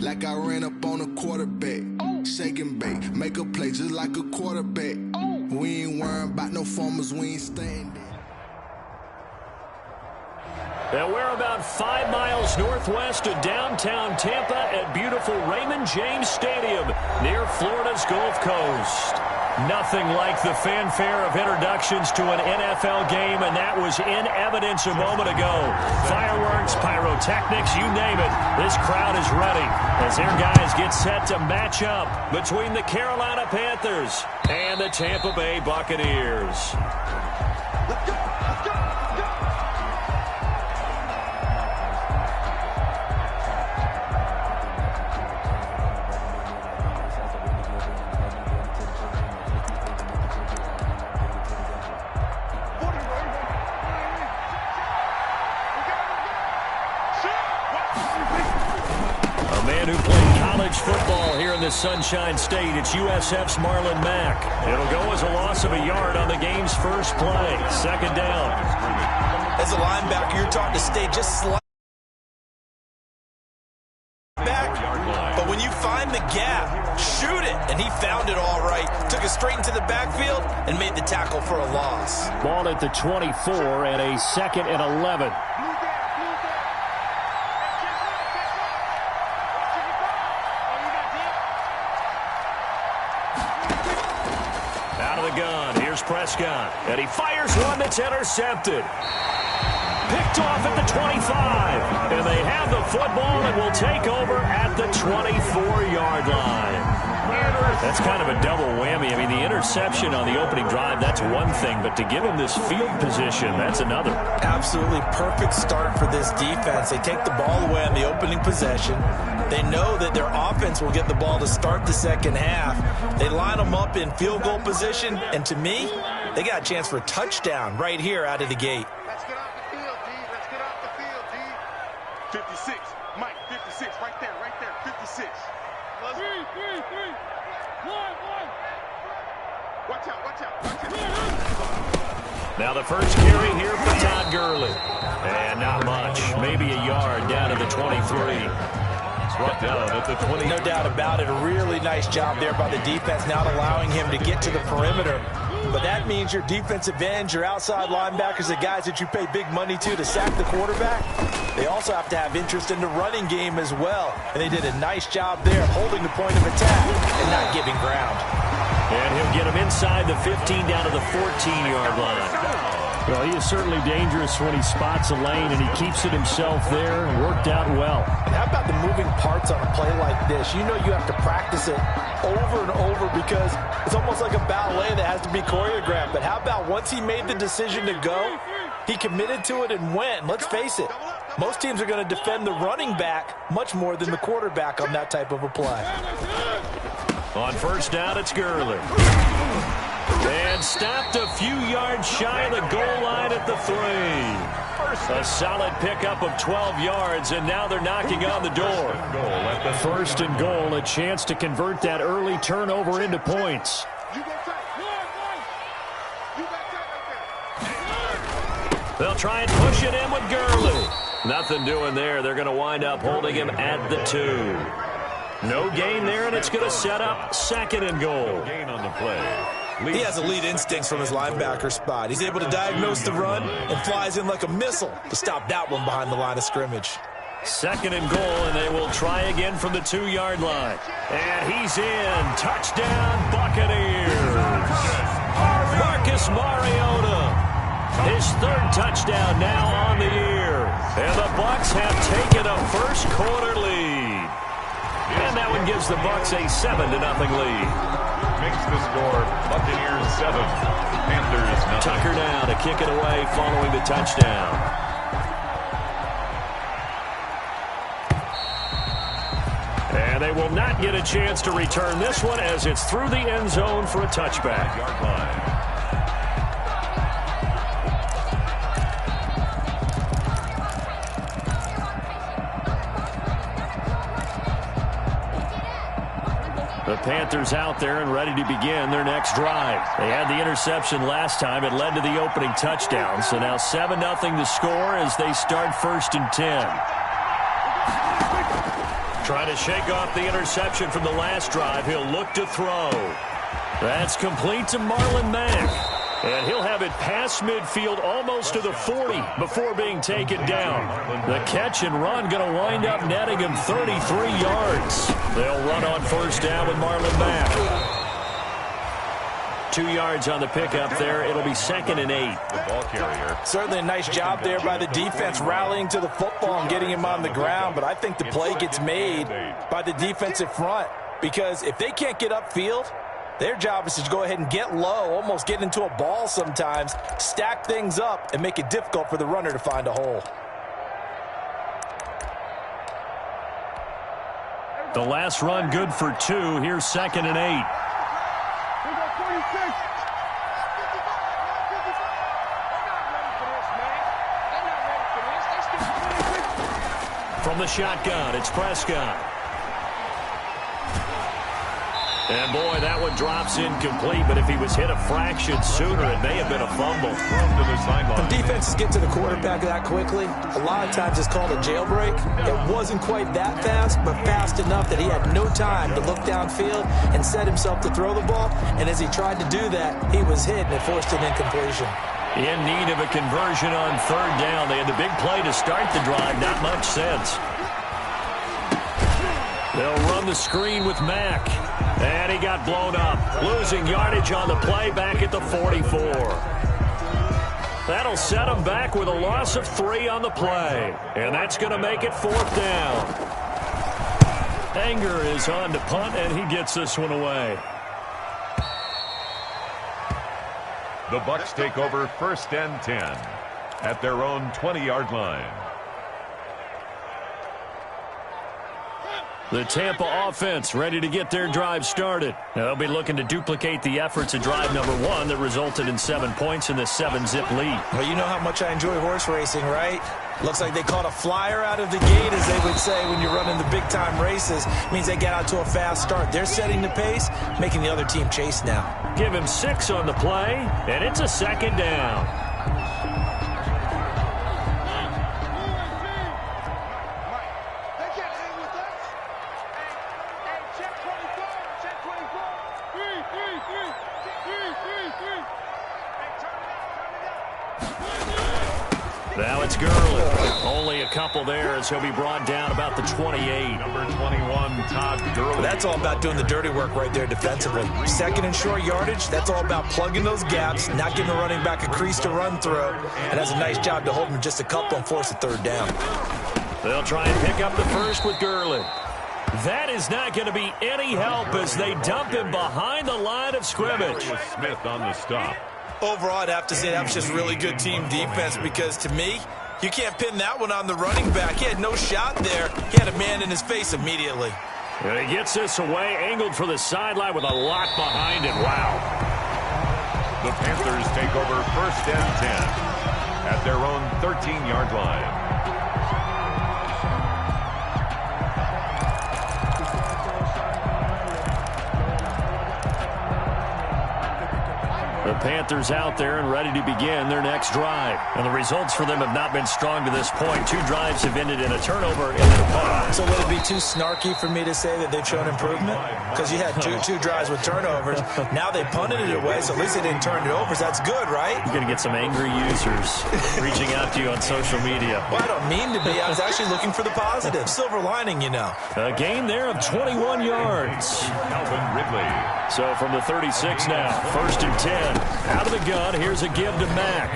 like I ran up on a quarterback. Shake and bake, make a play just like a quarterback. We ain't worrying about no formers, we ain't staying there. And we're about 5 miles northwest of downtown Tampa at beautiful Raymond James Stadium near Florida's Gulf Coast. Nothing like the fanfare of introductions to an NFL game, and that was in evidence a moment ago. Fireworks, pyrotechnics, you name it. This crowd is ready as their guys get set to match up between the Carolina Panthers and the Tampa Bay Buccaneers. Let's go! Let's go! Football here in the Sunshine State. It's USF's Marlon Mack. It'll go as a loss of a yard on the game's first play. Second down. As a linebacker, you're taught to stay just slightly back. But when you find the gap, shoot it. And he found it all right. Took it straight into the backfield and made the tackle for a loss. Ball at the 24 and a 2nd and 11. Prescott, and he fires one that's intercepted. Picked off at the 25, and they have the football and will take over at the 24-yard line. That's kind of a double whammy. I mean, the interception on the opening drive, that's one thing, but to give him this field position, that's another. Absolutely perfect start for this defense. They take the ball away on the opening possession. They know that their offense will get the ball to start the second half. They line them up in field goal position, and to me, they got a chance for a touchdown right here out of the gate. Let's get off the field, D. Let's get off the field, D. 56. Mike, 56. Right there, 56. Three. One. Watch out. Now the first carry here for Todd Gurley. And not much. Maybe a yard down to the 23. Brought down at the 20. No doubt about it. A really nice job there by the defense, not allowing him to get to the perimeter. But that means your defensive ends, your outside linebackers, the guys that you pay big money to sack the quarterback, they also have to have interest in the running game as well. And they did a nice job there holding the point of attack and not giving ground. And he'll get him inside the 15 down to the 14-yard line. Well, he is certainly dangerous when he spots a lane, and he keeps it himself there and worked out well. And how about the moving parts on a play like this? You know you have to practice it over and over because it's almost like a ballet that has to be choreographed. But how about once he made the decision to go, he committed to it and went. Let's face it, most teams are going to defend the running back much more than the quarterback on that type of a play. On first down, it's Gurley. And stopped a few yards shy of the goal line at the 3. A solid pickup of 12 yards, and now they're knocking on the door. First and goal, a chance to convert that early turnover into points. They'll try and push it in with Gurley. Nothing doing there. They're going to wind up holding him at the 2. No gain there, and it's going to set up 2nd and goal. Gain on the play. He has elite instincts from his linebacker spot. He's able to diagnose the run and flies in like a missile to stop that one behind the line of scrimmage. 2nd and goal, and they will try again from the 2-yard line. And he's in. Touchdown, Buccaneers. Marcus Mariota. His 3rd touchdown now on the year. And the Bucs have taken a first-quarter lead. And that one gives the Bucs a 7-0 lead. Makes the score Buccaneers 7, Panthers 9. Tucker now to kick it away following the touchdown. And they will not get a chance to return this one as it's through the end zone for a touchback. Yard line. The Panthers out there and ready to begin their next drive. They had the interception last time. It led to the opening touchdown. So now 7-0 the score as they start 1st and 10. Trying to shake off the interception from the last drive. He'll look to throw. That's complete to Marlon Mack. And he'll have it past midfield almost to the 40 before being taken down. The catch and run going to wind up netting him 33 yards. They'll run on first down with Marlon Mack. 2 yards on the pickup there. It'll be 2nd and 8. The ball carrier. Certainly a nice job there by the defense rallying to the football and getting him on the ground. But I think the play gets made by the defensive front, because if they can't get upfield, their job is to go ahead and get low, almost get into a ball sometimes, stack things up, and make it difficult for the runner to find a hole. The last run good for 2. Here's 2nd and 8. From the shotgun, it's Prescott. And, boy, that one drops incomplete, but if he was hit a fraction sooner, it may have been a fumble. To the sideline. When defenses get to the quarterback that quickly, a lot of times it's called a jailbreak. It wasn't quite that fast, but fast enough that he had no time to look downfield and set himself to throw the ball. And as he tried to do that, he was hit, and it forced an incompletion. In need of a conversion on 3rd down. They had the big play to start the drive. Not much sense. They'll run the screen with Mack. And he got blown up. Losing yardage on the play back at the 44. That'll set him back with a loss of 3 on the play. And that's going to make it 4th down. Anger is on to punt, and he gets this one away. The Bucs take over 1st and 10 at their own 20-yard line. The Tampa offense ready to get their drive started. They'll be looking to duplicate the efforts of drive number 1 that resulted in 7 points in the 7-zip lead. Well, you know how much I enjoy horse racing, right? Looks like they caught a flyer out of the gate, as they would say when you're running the big-time races. It means they get out to a fast start. They're setting the pace, making the other team chase now. Give him 6 on the play, and it's a 2nd down. Now it's Gurley. Only a couple there as he'll be brought down about the 28. Number 21, Todd Gurley. That's all about doing the dirty work right there defensively. 2nd and short yardage, that's all about plugging those gaps, not giving the running back a crease to run through, and has a nice job to hold him just a couple and force a 3rd down. They'll try and pick up the first with Gurley. That is not going to be any help as they dump him behind the line of scrimmage. Smith on the stop. Overall, I'd have to say that was just really good team defense, because to me, you can't pin that one on the running back. He had no shot there. He had a man in his face immediately. And he gets this away, angled for the sideline with a lot behind it. Wow. The Panthers take over 1st and 10 at their own 13-yard line. The Panthers out there and ready to begin their next drive. And the results for them have not been strong to this point. 2 drives have ended in a turnover and a punt. So would it be too snarky for me to say that they've shown improvement? Because you had two drives with turnovers. Now they punted it away, so at least they didn't turn it over. So that's good, right? You're going to get some angry users reaching out to you on social media. Well, I don't mean to be. I was actually looking for the positive. Silver lining, you know. A gain there of 21 yards. Calvin Ridley. So from the 36 now, 1st and 10. Out of the gun, here's a give to Mack.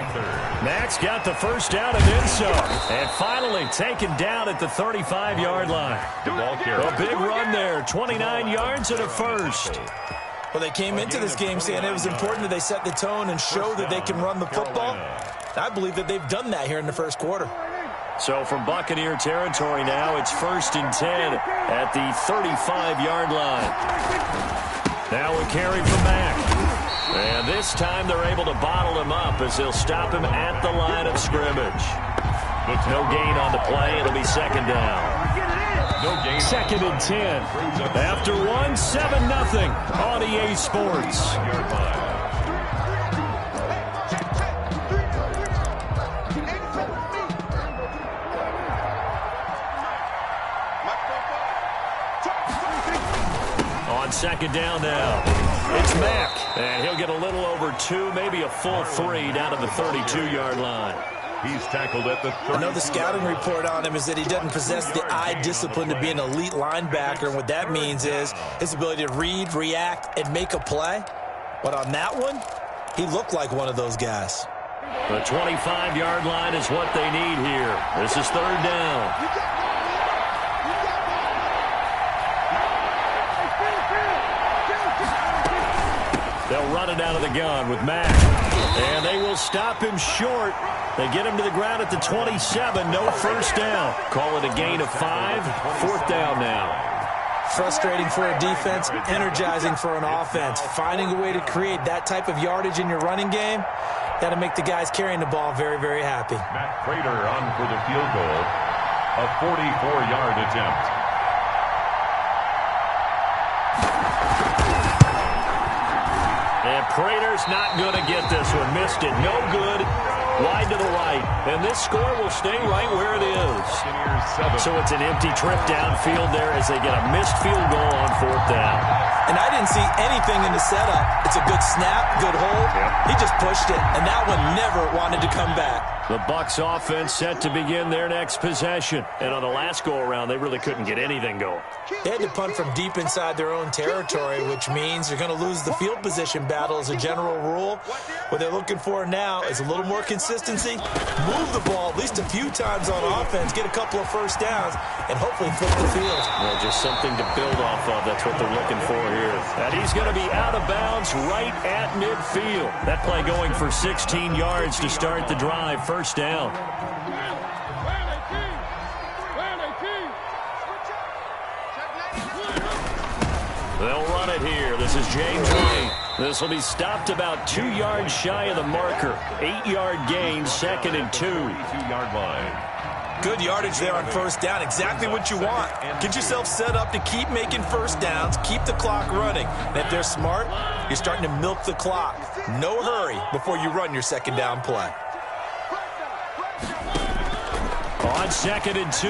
Mack's got the first down and then some. And finally taken down at the 35-yard line. A big run there, 29 yards and a first. Well, they came into this game saying it was important that they set the tone and show that they can run the football. I believe that they've done that here in the first quarter. So from Buccaneer territory now, it's 1st and 10 at the 35-yard line. Now a carry from Mack. And this time they're able to bottle him up as they'll stop him at the line of scrimmage. No gain on the play. It'll be 2nd down. No gain. 2nd and 10. After 1, 7-0 on EA Sports. On second down now, it's Mack. And he'll get a little over 2, maybe a full 3 down to the 32-yard line. He's tackled at the 30. I know the scouting report on him is that he doesn't possess the eye discipline to be an elite linebacker. And what that means is his ability to read, react, and make a play. But on that one, he looked like one of those guys. The 25-yard line is what they need here. This is third down. They'll run it out of the gun with Mack. And they will stop him short. They get him to the ground at the 27. No first down. Call it a gain of 5. Fourth down now. Frustrating for a defense, energizing for an offense. Finding a way to create that type of yardage in your running game, that'll make the guys carrying the ball very, very happy. Matt Prater on for the field goal. A 44-yard attempt. And Prater's not going to get this one. Missed it. No good. Wide to the right. And this score will stay right where it is. So it's an empty trip downfield there as they get a missed field goal on fourth down. And I didn't see anything in the setup. It's a good snap, good hold. Yep. He just pushed it, and that one never wanted to come back. The Bucs offense set to begin their next possession. And on the last go-around, they really couldn't get anything going. They had to punt from deep inside their own territory, which means they're going to lose the field position battle as a general rule. What they're looking for now is a little more consistency, move the ball at least a few times on offense, get a couple of first downs, and hopefully flip the field. Well, just something to build off of. That's what they're looking for here. And he's going to be out of bounds right at midfield. That play going for 16 yards to start the drive. First down. They'll run it here. This is James White. This will be stopped about 2 yards shy of the marker. 8-yard gain, 2nd and 2. 2-yard line. Good yardage there on first down. Exactly what you want. Get yourself set up to keep making first downs, keep the clock running. And if they're smart, you're starting to milk the clock. No hurry before you run your second down play. On 2nd and 2,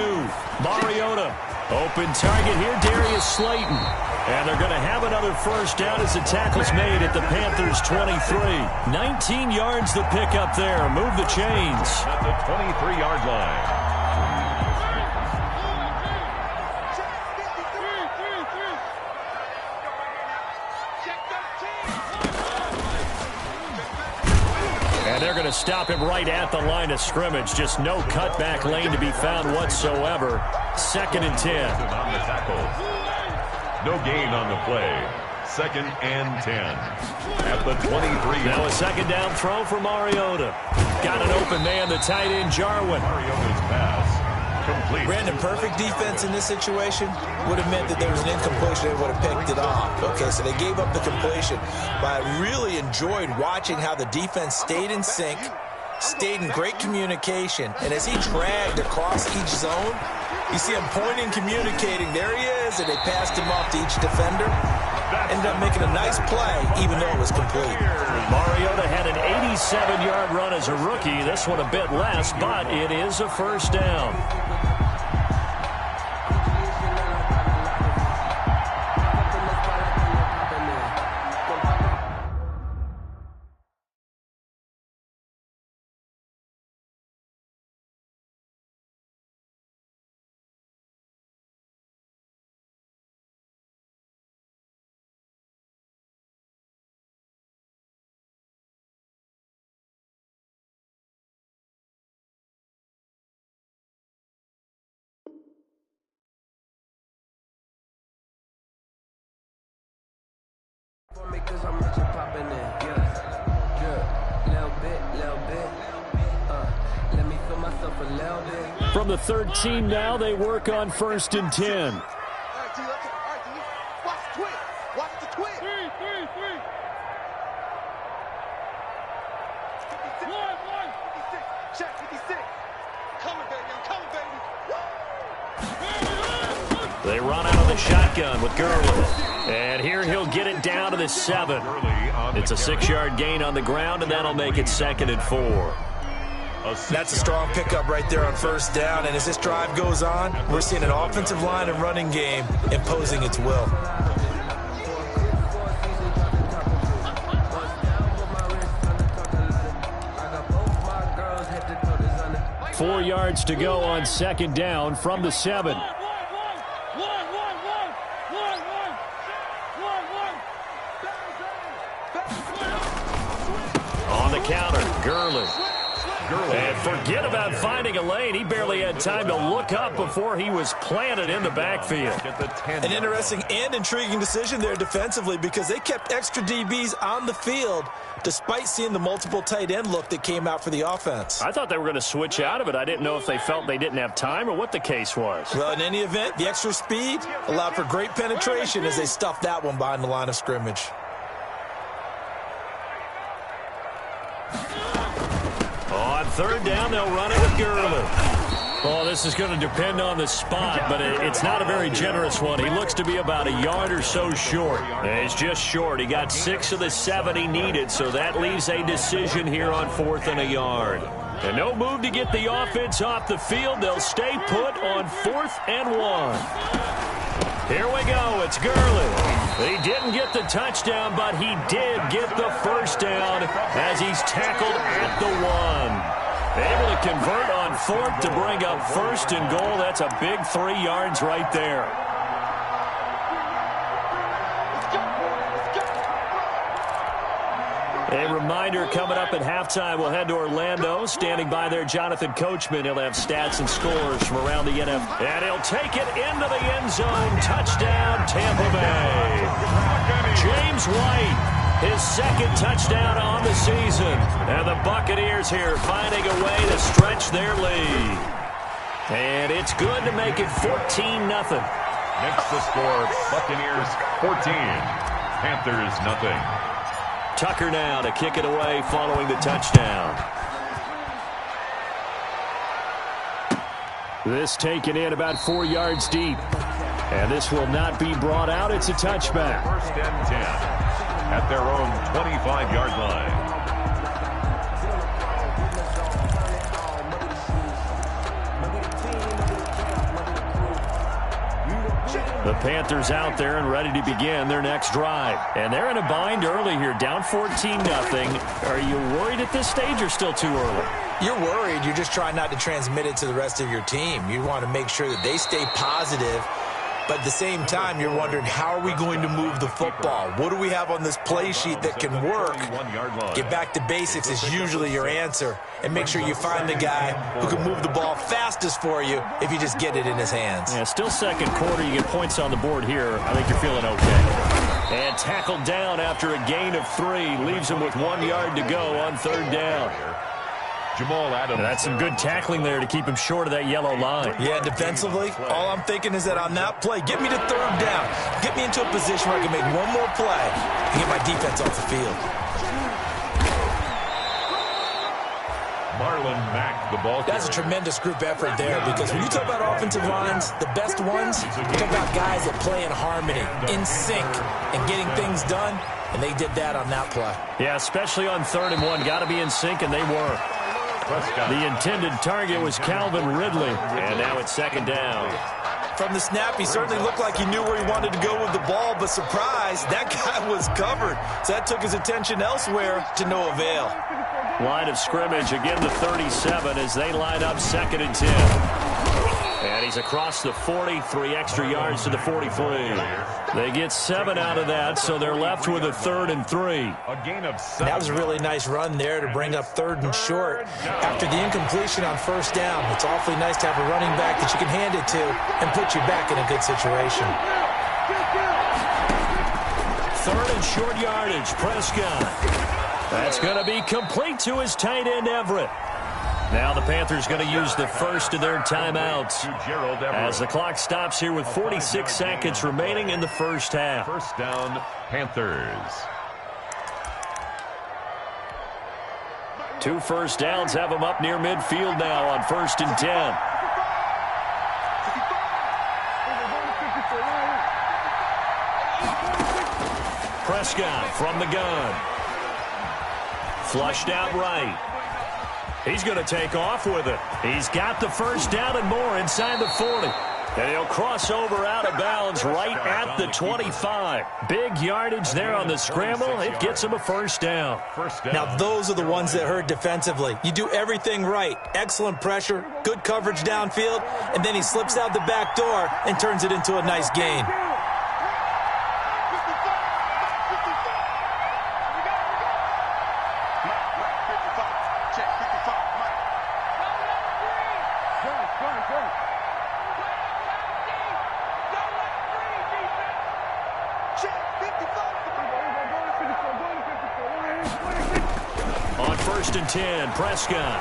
Mariota. Open target here, Darius Slayton. And they're going to have another first down as the tackle's made at the Panthers' 23. 19 yards the pick up there. Move the chains. At the 23-yard line. And they're going to stop him right at the line of scrimmage. Just no cutback lane to be found whatsoever. 2nd and 10. On the tackle. No gain on the play. 2nd and 10. At the 23. Now a second down throw for Mariota. Got an open man, the tight end, Jarwin. Mariota's pass. Complete. Brandon, perfect defense in this situation would have meant that there was an incompletion. They would have picked it off. Okay, so they gave up the completion. But I really enjoyed watching how the defense stayed in sync, stayed in great communication. And as he dragged across each zone, you see him pointing, communicating. There he is, and they passed him off to each defender. Ended up making a nice play, even though it was complete. Mariota had an 87-yard run as a rookie. This one a bit less, but it is a first down. Because I'm rich and popping in, yeah, little bit, let me feel myself a little bit. From the 13 now, they work on 1st and 10. All right, D, watch the twist. Watch the twist. 56. Check 56. Coming, baby. I'm coming, baby. They run out of the shotgun with Gurley. And here he'll get it down to the 7. It's a 6-yard gain on the ground, and that'll make it 2nd and 4. That's a strong pickup right there on first down. And as this drive goes on, we're seeing an offensive line and running game imposing its will. 4 yards to go on second down from the 7. On the counter, Gurley. And forget about finding a lane. He barely had time to look up before he was planted in the backfield. An interesting and intriguing decision there defensively because they kept extra DBs on the field despite seeing the multiple tight end look that came out for the offense. I thought they were going to switch out of it. I didn't know if they felt they didn't have time or what the case was. Well, in any event, the extra speed allowed for great penetration as they stuffed that one behind the line of scrimmage. On third down, they'll run it with Gurley. Oh, this is going to depend on the spot, but it's not a very generous one. He looks to be about a yard or so short. It's just short. He got 6 of the 7 he needed, so that leaves a decision here on 4th and a yard. And no move to get the offense off the field. They'll stay put on 4th and 1. Here we go. It's Gurley. He didn't get the touchdown, but he did get the first down as he's tackled at the 1. Able to convert on 4th to bring up 1st and goal. That's a big 3 yards right there. A reminder coming up at halftime, we'll head to Orlando. Standing by there, Jonathan Coachman. He'll have stats and scores from around the NFL. And he'll take it into the end zone. Touchdown, Tampa Bay. James White, his 2nd touchdown on the season. And the Buccaneers here finding a way to stretch their lead. And it's good to make it 14-0. Next the score, Buccaneers 14, Panthers nothing. Tucker now to kick it away following the touchdown. This taken in about 4 yards deep. And this will not be brought out. It's a touchback. 1st and 10 at their own 25-yard line. The Panthers out there and ready to begin their next drive. And they're in a bind early here, down 14-0. Are you worried at this stage or still too early? You're worried. You're just trying not to transmit it to the rest of your team. You want to make sure that they stay positive. But at the same time, you're wondering, how are we going to move the football? What do we have on this play sheet that can work? Get back to basics is usually your answer. And make sure you find the guy who can move the ball fastest for you if you just get it in his hands. Yeah, still second quarter. You get points on the board here. I think you're feeling okay. And tackled down after a gain of 3. Leaves him with 1 yard to go on 3rd down. Jamal Adams. And that's some good tackling there to keep him short of that yellow line. Yeah, defensively, all I'm thinking is that on that play, get me to 3rd down. Get me into a position where I can make one more play and get my defense off the field. Marlon Mack, the ball carrier. That's a tremendous group effort there because when you talk about offensive lines, the best ones, you talk about guys that play in harmony, in sync, and getting things done, and they did that on that play. Yeah, especially on 3rd and 1. Got to be in sync, and they were. The intended target was Calvin Ridley, and now it's 2nd down. From the snap, he certainly looked like he knew where he wanted to go with the ball, but surprise, that guy was covered. So that took his attention elsewhere to no avail. Line of scrimmage, again the 37 as they line up 2nd and 10. And he's across the 40, 3 extra yards to the 43. They get 7 out of that, so they're left with a 3rd and 3. A gain of 7. That was a really nice run there to bring up 3rd and short. After the incompletion on 1st down, it's awfully nice to have a running back that you can hand it to and put you back in a good situation. 3rd and short yardage, Prescott. That's going to be complete to his tight end, Everett. Now the Panthers going to use the first of their timeouts as the clock stops here with 46 seconds remaining in the first half. 1st down, Panthers. 2 first downs have them up near midfield now on 1st and 10. Prescott from the gun. Flushed out right. He's going to take off with it. He's got the first down and more inside the 40. And he'll cross over out of bounds right at the 25. Big yardage there on the scramble. It gets him a first down. Now, those are the ones that hurt defensively. You do everything right. Excellent pressure, good coverage downfield, and then he slips out the back door and turns it into a nice gain. On 1st and 10, Prescott.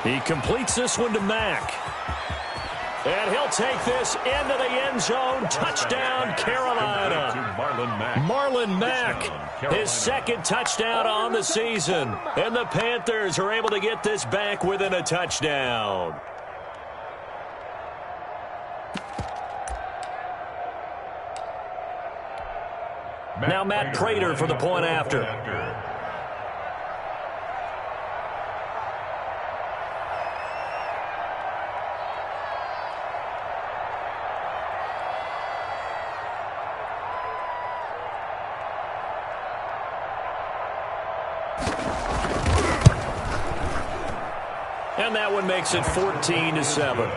He completes this one to Mack. And he'll take this into the end zone. Touchdown, Carolina. Marlon Mack, his second touchdown on the season. And the Panthers are able to get this back within a touchdown. Now Matt Prater for the point after. And that one makes it 14-7.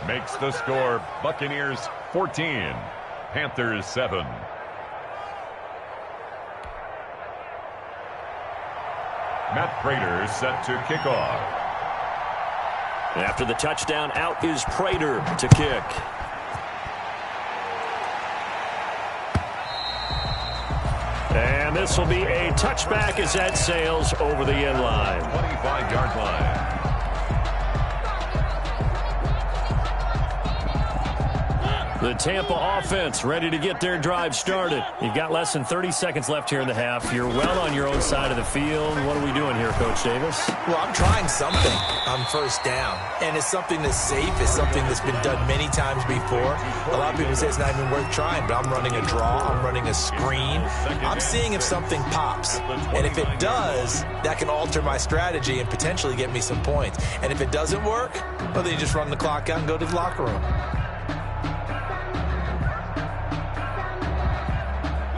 Makes the score Buccaneers 14, Panthers 7. Matt Prater set to kick off. After the touchdown, out is Prater to kick. And this will be a touchback as that sails over the end line. 25-yard line. The Tampa offense ready to get their drive started. You've got less than 30 seconds left here in the half. You're well on your own side of the field. What are we doing here, Coach Davis? Well, I'm trying something on first down. And it's something that's safe. It's something that's been done many times before. A lot of people say it's not even worth trying, but I'm running a draw. I'm running a screen. I'm seeing if something pops. And if it does, that can alter my strategy and potentially get me some points. And if it doesn't work, well, then you just run the clock out and go to the locker room.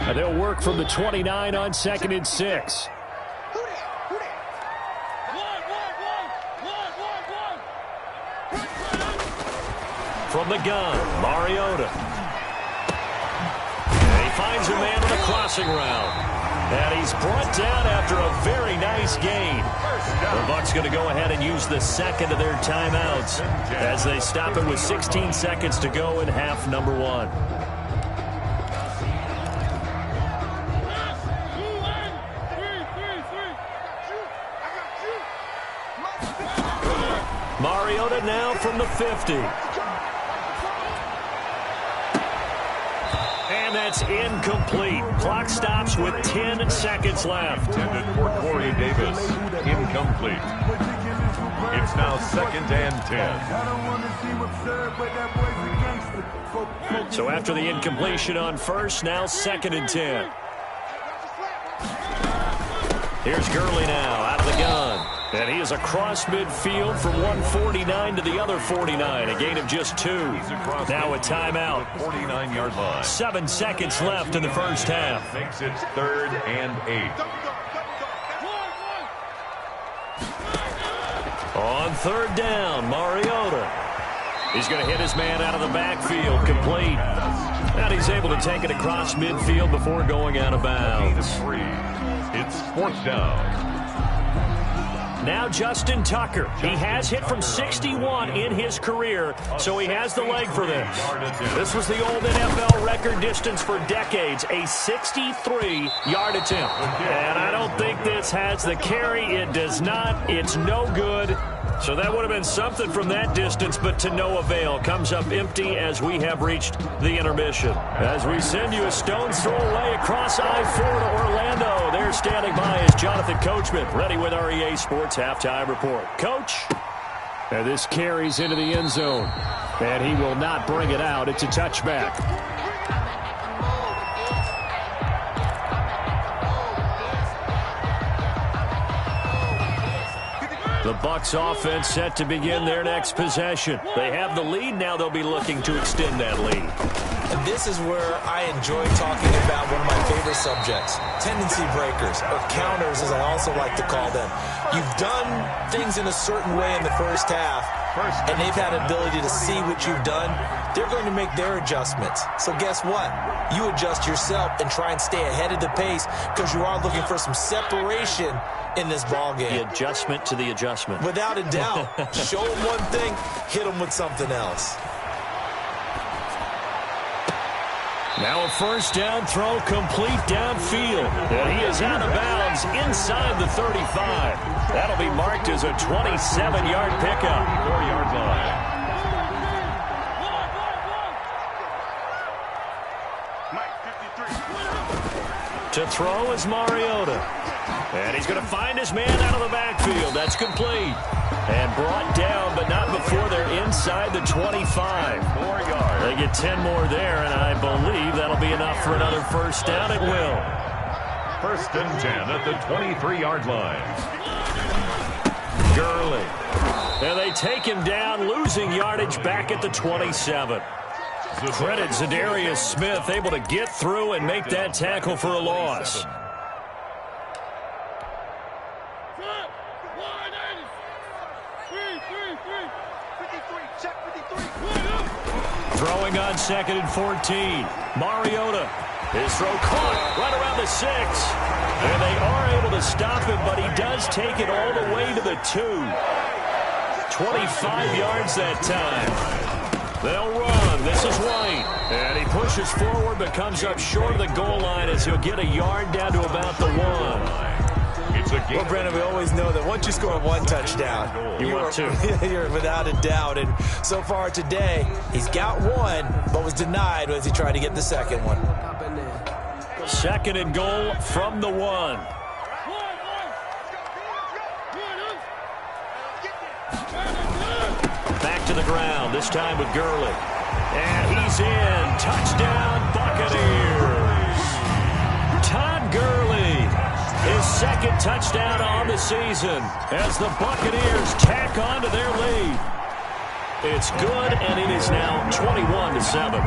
And they'll work from the 29 on 2nd and 6. From the gun, Mariota. And he finds a man on the crossing route. And he's brought down after a very nice gain. The Bucs going to go ahead and use the second of their timeouts as they stop it with 16 seconds to go in half number 1. Mariota now from the 50. And that's incomplete. Clock stops with 10 seconds left. Intended for Corey Davis. Incomplete. It's now 2nd and 10. So after the incompletion on first, now 2nd and 10. Here's Gurley now out of the gun. And he is across midfield from 149 to the other 49. A gain of just 2. Now a timeout. 49-yard line. 7 seconds left in the first half. Makes it 3rd and 8. On 3rd down, Mariota. He's going to hit his man out of the backfield, complete. And he's able to take it across midfield before going out of bounds. It's 4th down. Now Justin Tucker. He has hit from 61 in his career, so he has the leg for this. This was the old NFL record distance for decades, a 63-yard attempt. And I don't think this has the carry. It does not. It's no good. So that would have been something from that distance, but to no avail. Comes up empty as we have reached the intermission. As we send you a stone's throw away across I-4 to Orlando. There standing by is Jonathan Coachman, ready with our EA Sports Halftime Report. Coach, and this carries into the end zone. And he will not bring it out. It's a touchback. The Bucs offense set to begin their next possession. They have the lead. Now they'll be looking to extend that lead. And this is where I enjoy talking about one of my favorite subjects, tendency breakers, or counters as I also like to call them. You've done things in a certain way in the first half, and they've had an ability to see what you've done. They're going to make their adjustments. So guess what? You adjust yourself and try and stay ahead of the pace because you are looking for some separation in this ball game. The adjustment to the adjustment. Without a doubt. Show them one thing, hit them with something else. Now a first down throw complete downfield. And he is out of bounds inside the 35. That'll be marked as a 27-yard pickup. 4-yard line. To throw is Mariota. And he's going to find his man out of the backfield. That's complete. And brought down, but not before they're inside the 25. 4 yards. They get 10 more there, and I believe that'll be enough for another first down. It will. 1st and 10 at the 23-yard line. Gurley. And they take him down, losing yardage back at the 27. Credit Zadarius Smith, able to get through and make that tackle for a loss. Throwing on 2nd and 14. Mariota. His throw caught right around the 6. And they are able to stop him, but he does take it all the way to the 2. 25 yards that time. They'll run. This is White. And he pushes forward but comes up short of the goal line as he'll get a yard down to about the 1. It's a game. Well, Brandon, we always know that once you score one touchdown, You want two. You're without a doubt. And so far today, he's got one, but was denied as he tried to get the second one. 2nd and goal from the 1. Back to the ground, this time with Gurley. And he's in. Touchdown, Buccaneers. Todd Gurley, his 2nd touchdown on the season as the Buccaneers tack on to their lead. It's good, and it is now 21-7.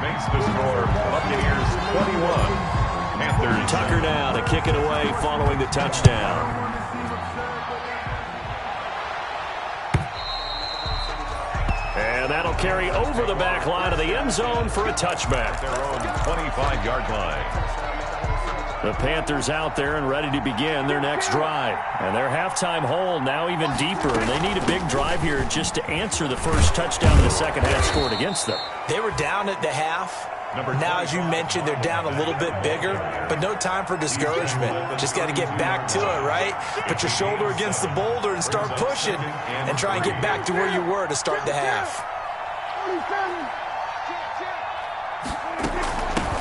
Makes the score Buccaneers 21. Panthers. Tucker now to kick it away following the touchdown. And that'll carry over the back line of the end zone for a touchback. Their own 25-yard line. The Panthers out there and ready to begin their next drive. And their halftime hole now even deeper. They need a big drive here just to answer the first touchdown the second half scored against them. They were down at the half. Now, as you mentioned, they're down a little bit bigger, but no time for discouragement. Just got to get back to it, right? Put your shoulder against the boulder and start pushing and try and get back to where you were to start the half.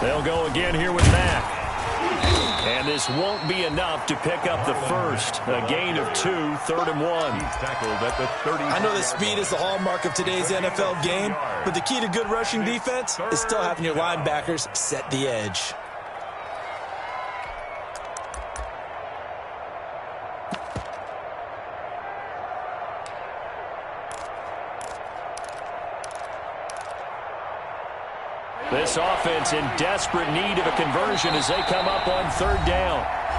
They'll go again here with Mack. And this won't be enough to pick up the first. A gain of 2, 3rd and 1. He's tackled at the 30. I know that speed is the hallmark of today's NFL game, but the key to good rushing defense is still having your linebackers set the edge. This offense in desperate need of a conversion as they come up on 3rd down.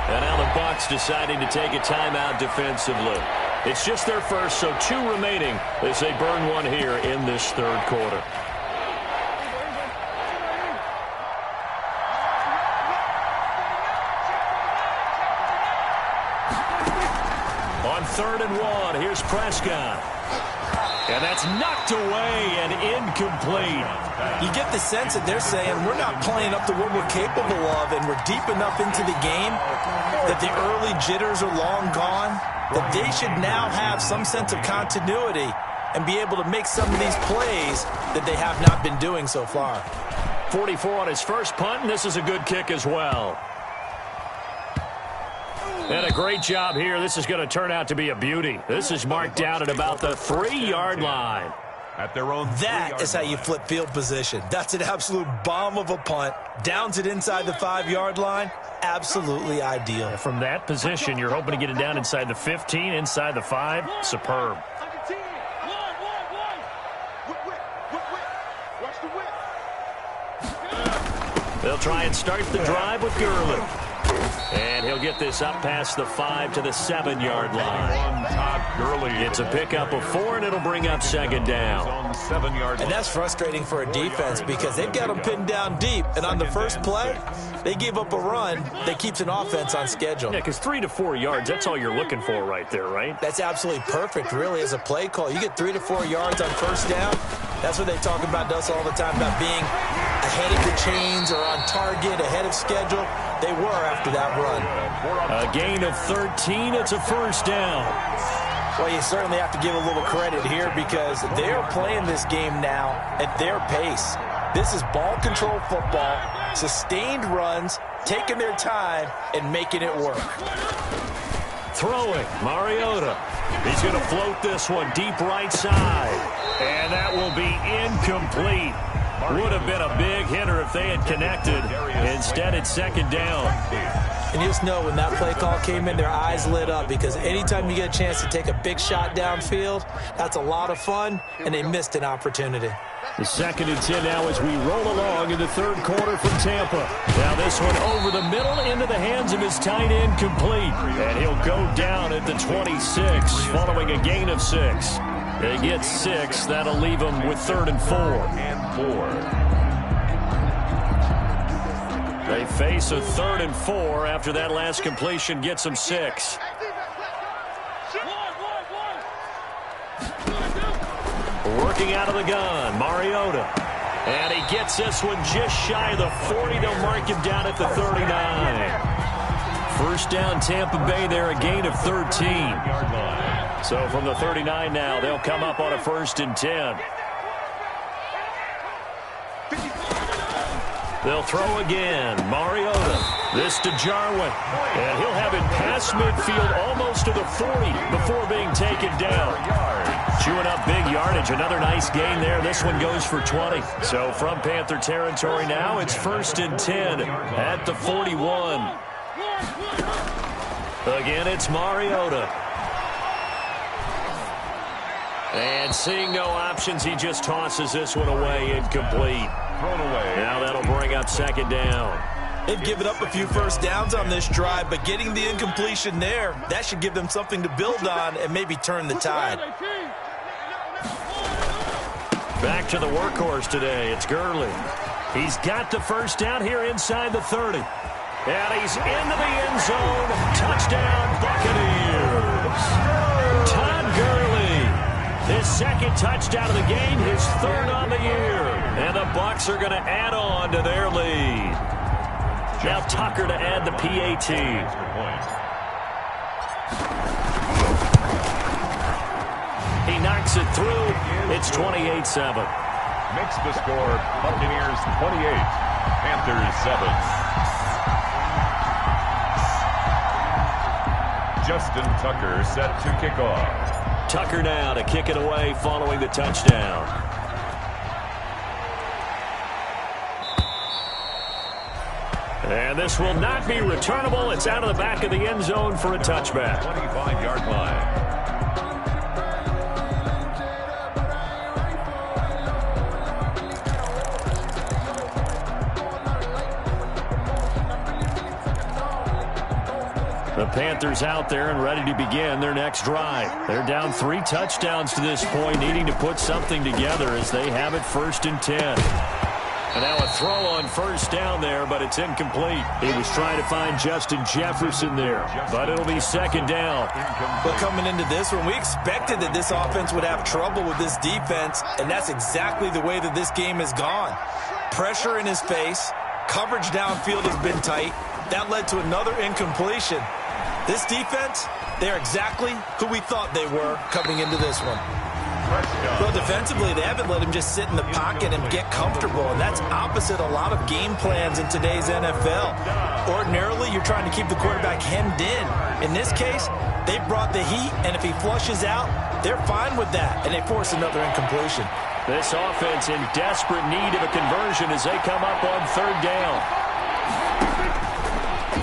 And now the Bucs deciding to take a timeout defensively. It's just their first, so 2 remaining as they burn one here in this 3rd quarter. On 3rd and 1, here's Prescott. And that's knocked away and incomplete. You get the sense that they're saying we're not playing up to what we're capable of, and we're deep enough into the game that the early jitters are long gone, that they should now have some sense of continuity and be able to make some of these plays that they have not been doing so far. 44 on his first punt, and this is a good kick as well. And a great job here. This is going to turn out to be a beauty. This is marked down at about the 3-yard line. at their own 3-yard That is how you line. flip field position. That's an absolute bomb of a punt. Downs it inside the 5-yard line. Absolutely ideal. From that position, you're hoping to get it down inside the 15, inside the 5. Superb. They'll try and start the drive with Gurley. And he'll get this up past the 5 to the 7-yard line. Todd Gurley. It's a pickup of 4, and it'll bring up second down. On 7-yard And that's frustrating for a defense because they've got them pinned down deep. And on the first play, they gave up a run that keeps an offense on schedule. Yeah, because 3 to 4 yards, that's all you're looking for right there, right? That's absolutely perfect, really, as a play call. You get 3 to 4 yards on first down. That's what they talk about us all the time, about being ahead of the chains or on target, ahead of schedule. They were after that run. A gain of 13. It's a first down. Well, you certainly have to give a little credit here because they're playing this game now at their pace. This is ball control football, sustained runs, taking their time, and making it work. Throwing, Mariota. He's going to float this one deep right side. And that will be incomplete. Would have been a big hitter if they had connected. Instead, it's second down. And you just know when that play call came in, their eyes lit up because anytime you get a chance to take a big shot downfield, that's a lot of fun, and they missed an opportunity. The 2nd and 10 now as we roll along in the third quarter from Tampa. Now this one over the middle into the hands of his tight end, complete. And he'll go down at the 26 following a gain of 6. They get 6. That'll leave them with 3rd and 4. They face a 3rd and 4 after that last completion gets them 6. Working out of the gun, Mariota. And he gets this one just shy of the 40. They'll mark him down at the 39. First down, Tampa Bay there, a gain of 13. So from the 39 now, they'll come up on a 1st and 10. They'll throw again. Mariota. This to Jarwin. And he'll have it past midfield almost to the 40 before being taken down. Chewing up big yardage. Another nice gain there. This one goes for 20. So from Panther territory now, it's 1st and 10 at the 41. Again, it's Mariota. And seeing no options, he just tosses this one away, incomplete. Thrown away. Now that'll bring up second down. They've given up a few first downs on this drive, but getting the incompletion there, that should give them something to build on and maybe turn the tide. Back to the workhorse today. It's Gurley. He's got the first down here inside the 30. And he's into the end zone. Touchdown, Buccaneers. Todd Gurley. His 2nd touchdown of the game, his 3rd on the year. And the Bucs are going to add on to their lead. Now Tucker to add the PAT. He knocks it through. It's 28-7. Makes the score Buccaneers 28, Panthers 7. Justin Tucker set to kick off. Tucker now to kick it away following the touchdown. And this will not be returnable. It's out of the back of the end zone for a touchback. 25-yard line. The Panthers out there and ready to begin their next drive. They're down 3 touchdowns to this point, needing to put something together as they have it 1st and 10. And now a throw on first down there, but it's incomplete. He was trying to find Justin Jefferson there, but it'll be 2nd down. But coming into this one, we expected that this offense would have trouble with this defense, and that's exactly the way that this game has gone. Pressure in his face, coverage downfield has been tight. That led to another incompletion. This defense, they're exactly who we thought they were coming into this one. Well, defensively, they haven't let him just sit in the pocket and get comfortable, and that's opposite a lot of game plans in today's NFL. Ordinarily, you're trying to keep the quarterback hemmed in. In this case, they brought the heat, and if he flushes out, they're fine with that, and they force another incompletion. This offense in desperate need of a conversion as they come up on third down.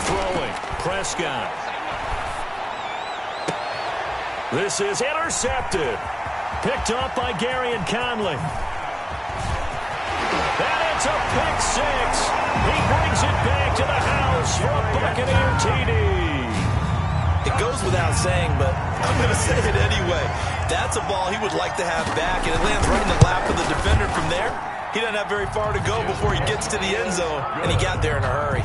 Throwing, Prescott. This is intercepted. Picked off by Gary and Conley. And it's a pick six. He brings it back to the house for a Buccaneer TD. It goes without saying, but I'm going to say it anyway. That's a ball he would like to have back, and it lands right in the lap of the defender from there. He doesn't have very far to go before he gets to the end zone, and he got there in a hurry.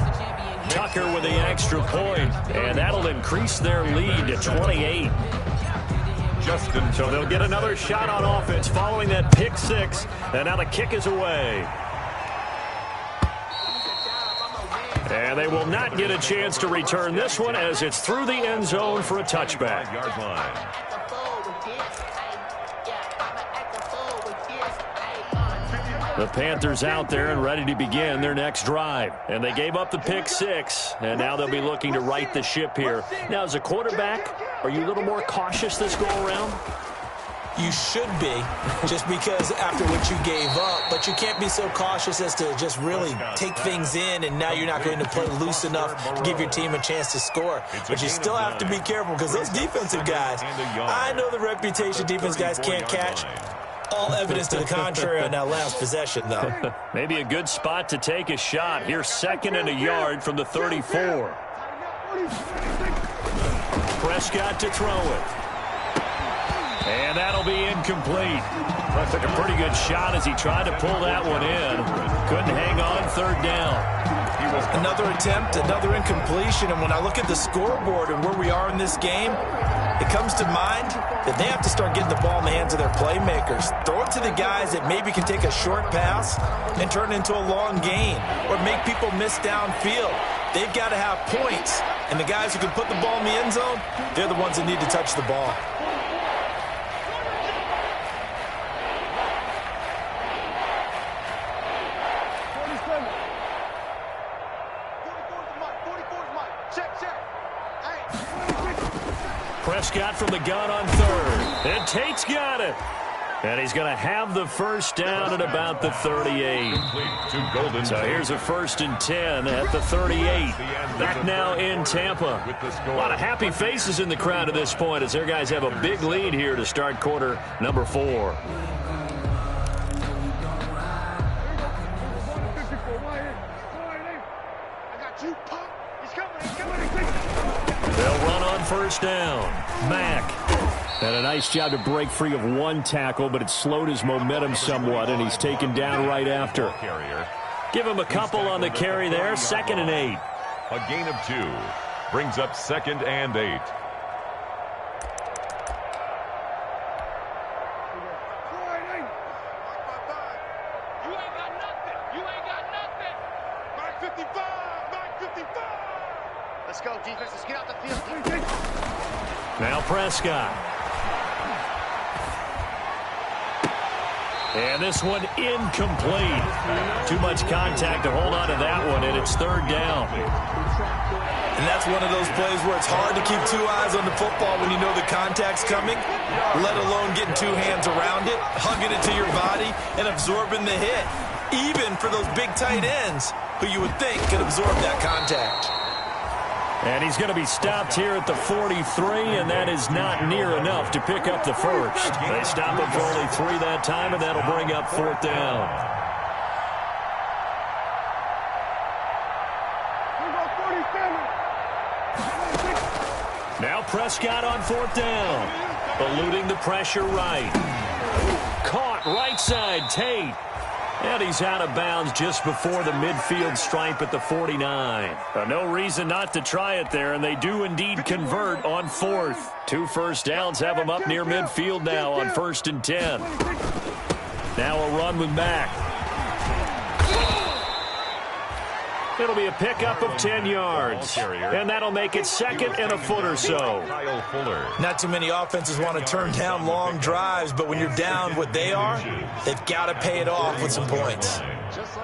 Tucker with the extra point, and that'll increase their lead to 28. So they'll get another shot on offense following that pick six, and now the kick is away. And they will not get a chance to return this one as it's through the end zone for a touchback. The Panthers out there and ready to begin their next drive. And they gave up the pick six, and now they'll be looking to right the ship here. Now, as a quarterback, are you a little more cautious this go-around? You should be, just because after what you gave up, but you can't be so cautious as to just really take things in, and now you're not going to play loose enough to give your team a chance to score. But you still have to be careful because those defensive guys, I know the reputation defense guys can't catch. All evidence to the contrary on that last possession, though. Maybe a good spot to take a shot. Here's 2nd and a yard from the 34. Prescott to throw it. And that'll be incomplete. That took a pretty good shot as he tried to pull that one in. Couldn't hang on third down. Another attempt, another incompletion. And when I look at the scoreboard and where we are in this game, it comes to mind that they have to start getting the ball in the hands of their playmakers. Throw it to the guys that maybe can take a short pass and turn it into a long gain or make people miss downfield. They've got to have points. And the guys who can put the ball in the end zone, they're the ones that need to touch the ball. Prescott from the gun on third. And Tate's got it. And he's going to have the first down at about the 38. So here's a 1st and 10 at the 38. Back now in Tampa. A lot of happy faces in the crowd at this point as their guys have a big lead here to start quarter number 4. They'll run on first down. Mack. And a nice job to break free of one tackle, but it slowed his momentum somewhat, and he's taken down right after. Give him a couple on the carry there. 2nd and 8. A gain of 2. Brings up 2nd and 8. Let's go, defense. Let's get out the field. Now Prescott. And this one incomplete. Too much contact to hold on to that one, and it's 3rd down. And that's one of those plays where it's hard to keep 2 eyes on the football when you know the contact's coming, let alone getting 2 hands around it, hugging it to your body, and absorbing the hit, even for those big tight ends who you would think could absorb that contact. And he's going to be stopped here at the 43, and that is not near enough to pick up the first. They stop him for only 3 that time, and that'll bring up 4th down. Now Prescott on 4th down. Eluding the pressure right. Caught right side, Tate. And he's out of bounds just before the midfield stripe at the 49. No reason not to try it there, and they do indeed convert on 4th. 2 first downs have them up near midfield now on 1st and 10. Now a run with Mack. It'll be a pickup of 10 yards, and that'll make it 2nd and a foot or so. Not too many offenses want to turn down long drives, but when you're down what they are, they've got to pay it off with some points.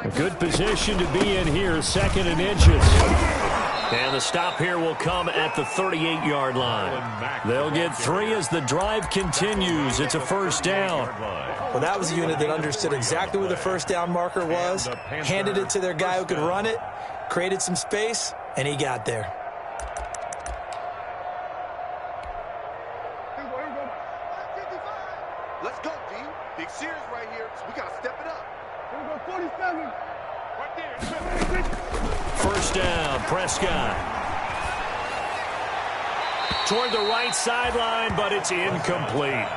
A good position to be in here, 2nd and inches. And the stop here will come at the 38-yard line. They'll get 3 as the drive continues. It's a first down. Well, that was a unit that understood exactly where the first down marker was, handed it to their guy who could run it, created some space, and he got there. Let's go, D. Big series right here, so we got to step it up. Here we go, 47. Right there. First down, Prescott. Toward the right sideline, but it's incomplete.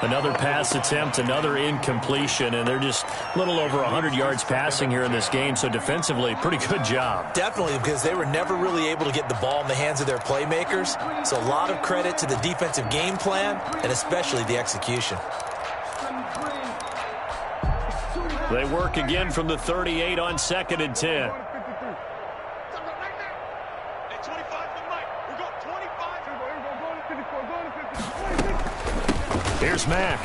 Another pass attempt, another incompletion, and they're just a little over 100 yards passing here in this game, so defensively, pretty good job. Definitely, because they were never really able to get the ball in the hands of their playmakers, so a lot of credit to the defensive game plan, and especially the execution. They work again from the 38 on 2nd and 10. Here's Mack.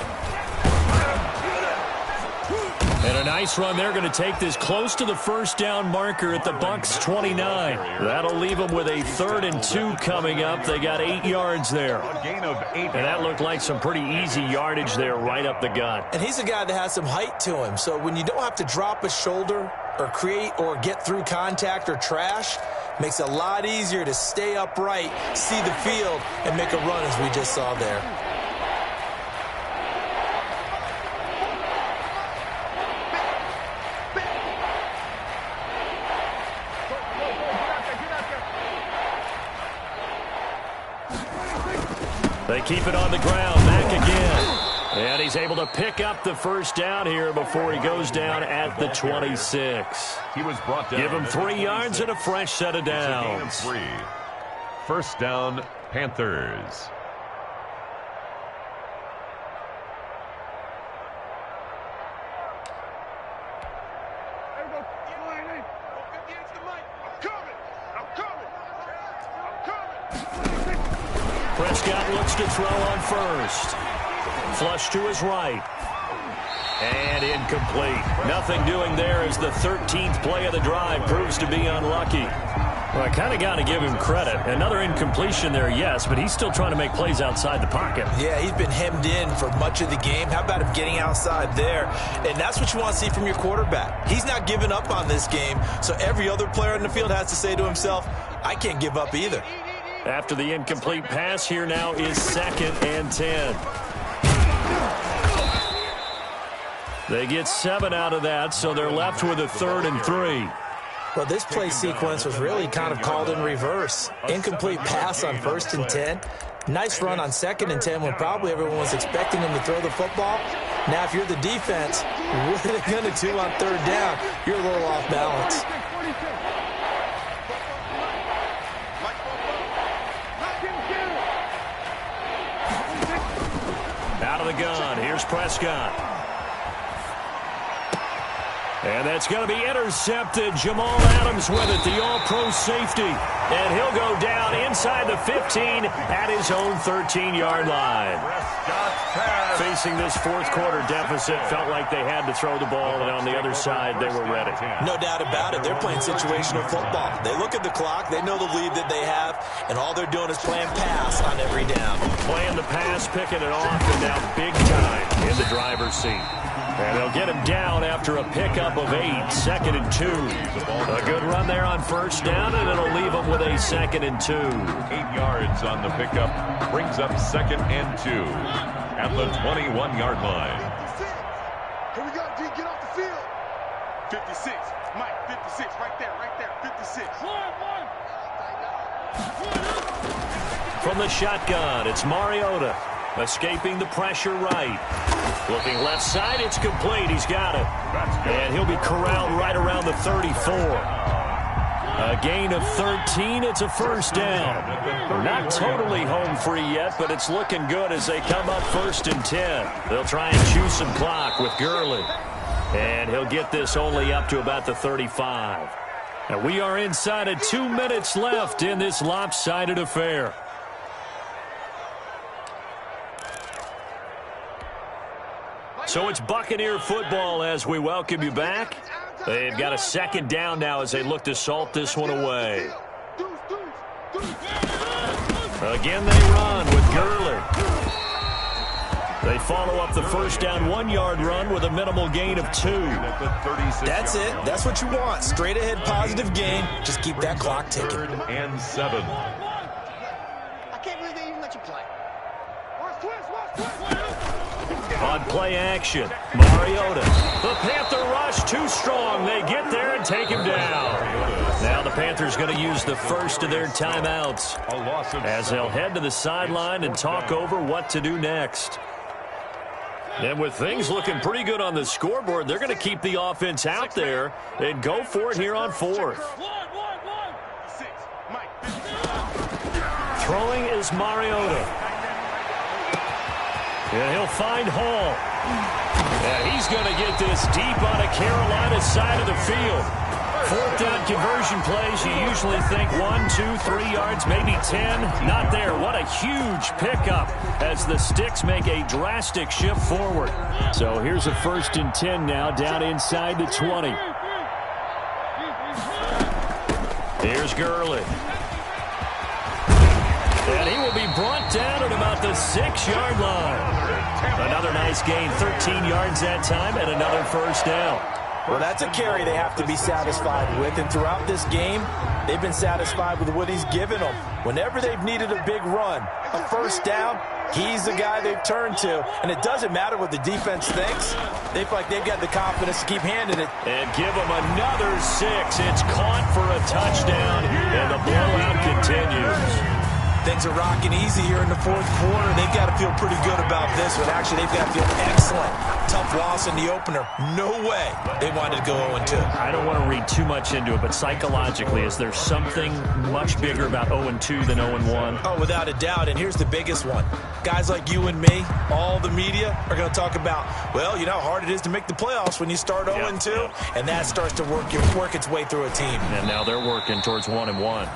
And a nice run. They're going to take this close to the first down marker at the Bucs 29. That'll leave them with a 3rd and 2 coming up. They got 8 yards there. And that looked like some pretty easy yardage there right up the gut. And he's a guy that has some height to him, so when you don't have to drop a shoulder or create or get through contact or trash, makes it a lot easier to stay upright, see the field, and make a run as we just saw there. They keep it on the ground. Mack again. And he's able to pick up the first down here before he goes down at the 26. He was brought down. Give him 3 yards and a fresh set of downs. First down, Panthers. Prescott looks to throw on first. Flush to his right. And incomplete. Nothing doing there as the 13th play of the drive proves to be unlucky. Well, I kind of got to give him credit. Another incompletion there, yes, but he's still trying to make plays outside the pocket. Yeah, he's been hemmed in for much of the game. How about him getting outside there? And that's what you want to see from your quarterback. He's not giving up on this game, so every other player in the field has to say to himself, I can't give up either. After the incomplete pass, here now is 2nd and 10. They get 7 out of that, so they're left with a 3rd and 3. Well, this play sequence was really kind of called in reverse. Incomplete pass on 1st and 10. Nice run on 2nd and 10 when probably everyone was expecting him to throw the football. Now, if you're the defense, what are they going to do on 3rd down? You're a little off balance. Out of the gun, here's Prescott. And that's going to be intercepted. Jamal Adams with it, the all-pro safety. And he'll go down inside the 15 at his own 13-yard line. Facing this fourth quarter deficit, felt like they had to throw the ball, and on the other side, they were ready. No doubt about it. They're playing situational football. They look at the clock, they know the lead that they have, and all they're doing is playing pass on every down. Playing the pass, picking it off, and now big time in the driver's seat. And they'll get him down after a pickup of 8, 2nd and 2. A good run there on first down, and it'll leave him with a 2nd and 2. 8 yards on the pickup brings up 2nd and 2 at the 21-yard line. Here we go, D. Get off the field. 56. Mike, 56. Right there, 56. From the shotgun, it's Mariota. Escaping the pressure right. Looking left side, it's complete. He's got it. And he'll be corralled right around the 34. A gain of 13. It's a first down. Not totally home free yet, but it's looking good as they come up 1st and 10. They'll try and chew some clock with Gurley. And he'll get this only up to about the 35. And we are inside of 2 minutes left in this lopsided affair. So it's Buccaneer football as we welcome you back. They've got a 2nd down now as they look to salt this one away. Again they run with Gurley. They follow up the first down 1-yard run with a minimal gain of 2. That's it. That's what you want. Straight ahead positive gain. Just keep that clock ticking. 3rd and 7. I can't believe they even let you play. On play action, Mariota. The Panther rush too strong. They get there and take him down. Now the Panthers going to use the first of their timeouts as they'll head to the sideline and talk over what to do next. And with things looking pretty good on the scoreboard, they're going to keep the offense out there and go for it here on 4th. Throwing is Mariota. And he'll find Hall. And he's going to get this deep on a Carolina side of the field. 4th down conversion plays, you usually think 1, 2, 3 yards, maybe 10. Not there. What a huge pickup as the Sticks make a drastic shift forward. So here's a 1st and 10 now, down inside the 20. Here's Gurley. And he will be brought down at about the 6-yard line. Another nice gain, 13 yards that time, and another 1st down. Well, that's a carry they have to be satisfied with. And throughout this game, they've been satisfied with what he's given them. Whenever they've needed a big run, a 1st down, he's the guy they've turned to. And it doesn't matter what the defense thinks. They feel like they've got the confidence to keep handing it. And give them another 6. It's caught for a touchdown, and the blowout continues. Things are rocking easy here in the 4th quarter. They've got to feel pretty good about this one. Actually, they've got to feel excellent. Tough loss in the opener. No way they wanted to go 0-2. I don't want to read too much into it, but psychologically, is there something much bigger about 0-2 than 0-1? Oh, without a doubt, and here's the biggest one. Guys like you and me, all the media, are going to talk about, well, you know how hard it is to make the playoffs when you start 0-2, and that starts to work its way through a team. And now they're working towards 1-1.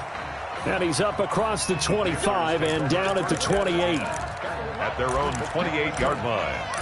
And he's up across the 25 and down at the 28. At their own 28-yard line.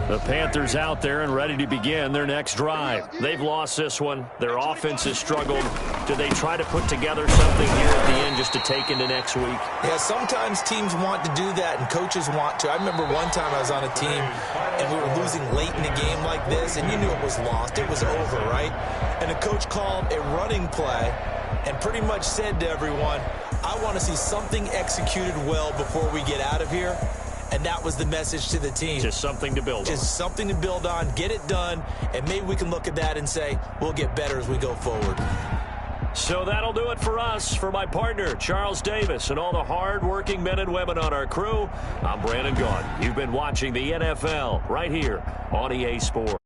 The Panthers out there and ready to begin their next drive. They've lost this one. Their offense has struggled. Do they try to put together something here at the end just to take into next week? Yeah, sometimes teams want to do that and coaches want to. I remember one time I was on a team and we were losing late in a game like this, and you knew it was lost. It was over, right? And the coach called a running play and pretty much said to everyone, I want to see something executed well before we get out of here. And that was the message to the team. Just something to build on. Just something to build on, get it done, and maybe we can look at that and say, we'll get better as we go forward. So that'll do it for us. For my partner, Charles Davis, and all the hard-working men and women on our crew, I'm Brandon Gaudin. You've been watching the NFL right here on EA Sports.